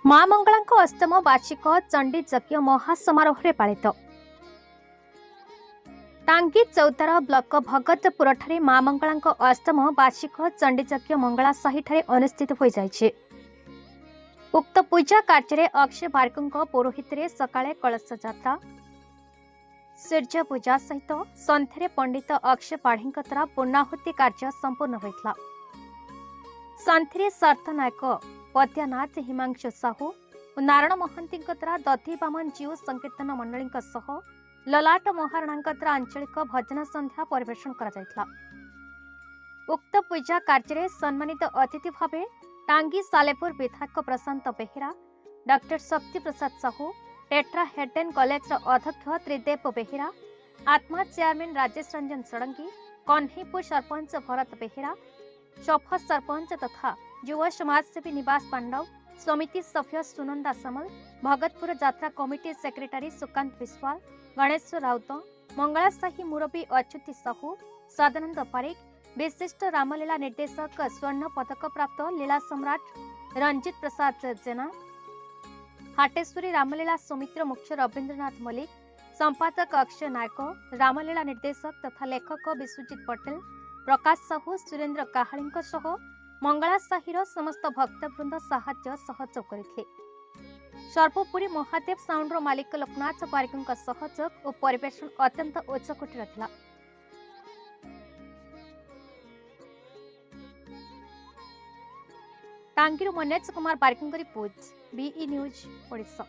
मां मंगलांक अष्टम वार्षिक चंडी यज्ञ महासमारोह पालित। टांगी चौतारा ब्लॉक भगतपुर ठारे मां मंगलांक अष्टम वार्षिक चंडी यज्ञ मंगला साही ठारे अनुष्ठित हो जाइछे। उक्त पूजा कार्य अक्षय बारिक पौरोहित सकाळे कलश यात्रा सूर्य पूजा सहित संध्यारे पंडित अक्षय पाढ़ी द्वारा पूर्णाहुति कार्य संपूर्ण होता। संध्यारे सार्थ नायक, पद्यनाथ, हिमांशु साहू और नारायण महांती द्वारा दधी बामन जीव संकीर्तन मंडली ललाट महाराणा द्वारा आंचलिक भजन संध्या परिवेषण करा। उक्त पूजा कार्य सम्मानित अतिथि भाव टांगी सालेपुर विधायक प्रशांत बेहेरा, डॉक्टर शक्ति Prasad Sahu, tetra Hayden college अध्यक्ष त्रिदेव बेहेरा, आत्मा चेयरमैन राजेश रंजन षडंगी, कन्हीपुर सरपंच भरत बेहेरा, शफत सरपंच तथा युवा समाजसेवी निवास पांडव, समिति सभ्य सुनंदा समल, भगतपुर यात्रा कमिटी सेक्रेटरी सुकांत विश्वाल, गणेश्वर राउत, मंगलासाही मुरबी अच्युति साहू, सदानंद पारिक, विशिष्ट रामलीला निर्देशक स्वर्ण पदक प्राप्त लीला सम्राट रंजित प्रसाद जेना, हाटेश्वरी रामलीला समितिर मुख्य रवींद्रनाथ मल्लिक, संपादक अक्षय नायक, रामलीला निर्देशक तथा लेखक विश्वजित पटेल, प्रकाश साहू, सुरेंद्र काहाळींक सह मंगलासाहीर समस्त भक्तवृंद साहाय्य सहयोग करथिले। सर्वोपरि महादेव साउंडर मालिक लोकनाथ पारिक सहयोग और परिवेषण अत्यंत उच्चकोटीर थिला। टांगीर Manoj Kumar Pareek report, BE news Odisha.